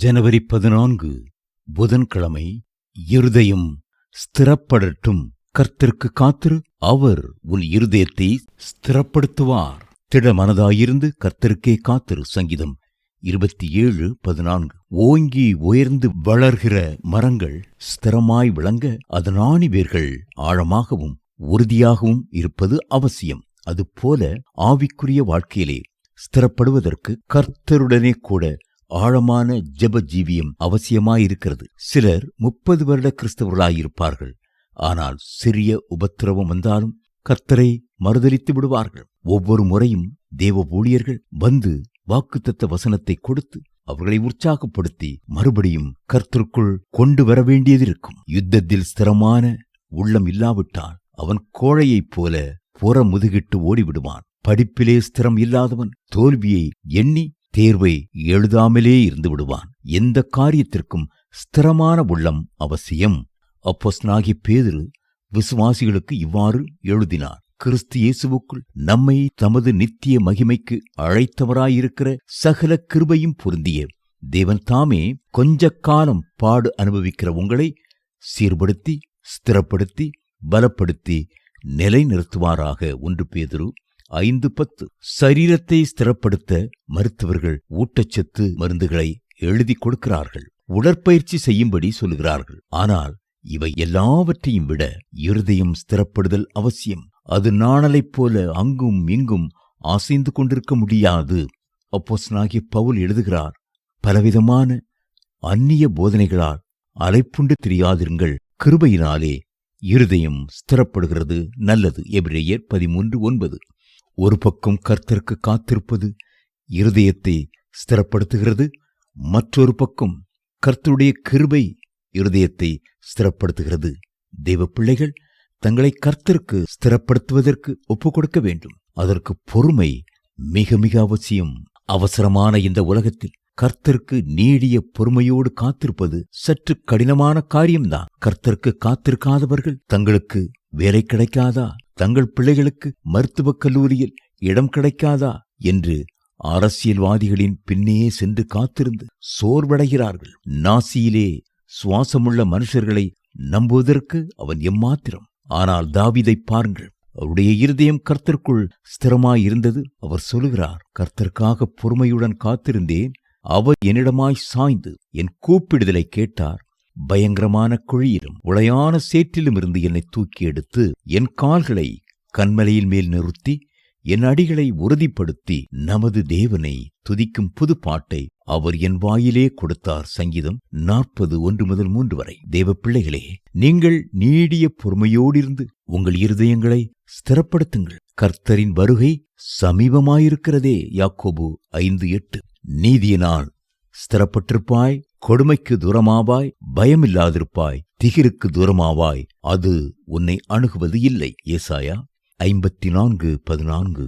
ஜனவரி 14 புதன்கிழமை. இருதயம் ஸ்திரப்படட்டும். கர்த்தருக்கு காத்திரு, அவர் உன் இருதயத்தை ஸ்திரப்படுத்துவார். திடமனதாயிருந்து கர்த்தருக்கே காத்திரு. சங்கீதம் 27:14. ஓங்கி உயர்ந்து வளர்கிற மரங்கள் ஸ்திரமாய் விளங்க அதன் ஆணி வேர்கள் ஆழமாகவும் உறுதியாகவும் இருப்பது அவசியம். அதுபோல ஆவிக்குரிய வாழ்க்கையிலே ஸ்திரப்படுவதற்கு கர்த்தருடனே கூட ஆழமான ஜெப ஜீவியம் அவசியமாயிருக்கிறது. சிலர் 30 வருட கிறிஸ்தவர்களாயிருப்பார்கள். ஆனால் சிறிய உபத்திரவம் வந்தாலும் கர்த்தரை மறுதலித்து விடுவார்கள். ஒவ்வொரு முறையும் தேவ ஊழியர்கள் வந்து வாக்குத்தத்த வசனத்தை கொடுத்து அவர்களை உற்சாகப்படுத்தி மறுபடியும் கர்த்தருக்குள் கொண்டு வர வேண்டியதிருக்கும். யுத்தத்தில் ஸ்திரமான உள்ளம் இல்லாவிட்டால் அவன் கோழையைப் போல புற முதுகிட்டு ஓடிவிடுவான். படிப்பிலே ஸ்திரம் இல்லாதவன் தோல்வியை எண்ணி தேர்வை எழுதாமலே இருந்து விடுவான். எந்த காரியத்திற்கும் ஸ்திரமான உள்ளம் அவசியம். அப்போஸ்தலனாகிய பேதுரு விசுவாசிகளுக்கு இவ்வாறு எழுதினார்: கிறிஸ்து இயேசுவுக்குள் நம்மை தமது நித்திய மகிமைக்கு அழைத்தவராயிருக்கிற சகல கிருபையும் பொருந்திய தேவன் தாமே கொஞ்ச காலம் பாடு அனுபவிக்கிற உங்களை சீர்படுத்தி ஸ்திரப்படுத்தி பலப்படுத்தி நிலைநிறுத்துவாராக. 1 பேதுரு 5:10. சரீரத்தை ஸ்திரப்படுத்த மருத்துவர்கள் ஊட்டச்சத்து மருந்துகளை எழுதி கொடுக்கிறார்கள், உடற்பயிற்சி செய்யும்படி சொல்லுகிறார்கள். ஆனால் இவை எல்லாவற்றையும் விட இருதயம் ஸ்திரப்படுதல் அவசியம். அது நாணலைப் போல அங்கும் இங்கும் அசைந்து கொண்டிருக்க முடியாது. அப்போஸ்தலனாகிய பவுல் எழுதுகிறார்: பலவிதமான அந்நிய போதனைகளால் அலைப்புண்டு திரியாதிருங்கள், கிருபையினாலே இருதயம் ஸ்திரப்படுகிறது நல்லது. எபிரேயர் 13:9. ஒரு பக்கம் கர்த்தருக்கு காத்திருப்பது இருதயத்தை ஸ்திரப்படுத்துகிறது, மற்றொரு பக்கம் கர்த்தருடைய கிருபை இருதயத்தை ஸ்திரப்படுத்துகிறது. தேவ பிள்ளைகள் தங்களை கர்த்தருக்கு ஸ்திரப்படுத்துவதற்கு ஒப்புக் கொடுக்க வேண்டும். அதற்கு பொறுமை மிக மிக அவசியம். அவசரமான இந்த உலகத்தில் கர்த்தருக்கு நீடிய பொறுமையோடு காத்திருப்பது சற்று கடினமான காரியம்தான். கர்த்தருக்கு காத்திருக்காதவர்கள் தங்களுக்கு வேலை கிடைக்காதா, தங்கள் பிள்ளைகளுக்கு மருத்துவக் கல்லூரியில் இடம் கிடைக்காதா என்று அரசியல்வாதிகளின் பின்னே சென்று காத்திருந்து சோர்வடைகிறார்கள். நாசியிலே சுவாசமுள்ள மனுஷர்களை நம்புவதற்கு அவன் எம்மாத்திரம். ஆனால் தாவீதை பாருங்கள், அவருடைய இருதயம் கர்த்தருக்குள் ஸ்திரமாயிருந்தது. அவர் சொல்லுகிறார்: கர்த்தருக்காக பொறுமையுடன் காத்திருந்தேன், அவர் என்னிடமாய் சாய்ந்து என் கூப்பிடுதலை கேட்டார். பயங்கரமான குழியிலும் உளையான சேற்றிலும் இருந்து என்னை தூக்கி எடுத்து என் கால்களை கன்மலையின் மேல் நிறுத்தி என் அடிகளை உறுதிப்படுத்தி நமது தேவனை துதிக்கும் புது பாட்டை அவர் என் வாயிலே கொடுத்தார். சங்கீதம் 40:1-3 தேவ பிள்ளைகளே, நீங்கள் நீடிய பொறுமையோடிருந்து உங்கள் இருதயங்களை ஸ்திரப்படுத்துங்கள். கர்த்தரின் வருகை சமீபமாயிருக்கிறதே. யாக்கோபு 5:8. நீதியினால் ஸ்திரப்பட்டிருப்பாய், கொடுமைக்கு தூரமாவாய், பயமில்லாதிருப்பாய், திகிருக்கு தூரமாவாய், அது உன்னை அணுகுவது இல்லை. ஏசாயா 54:14.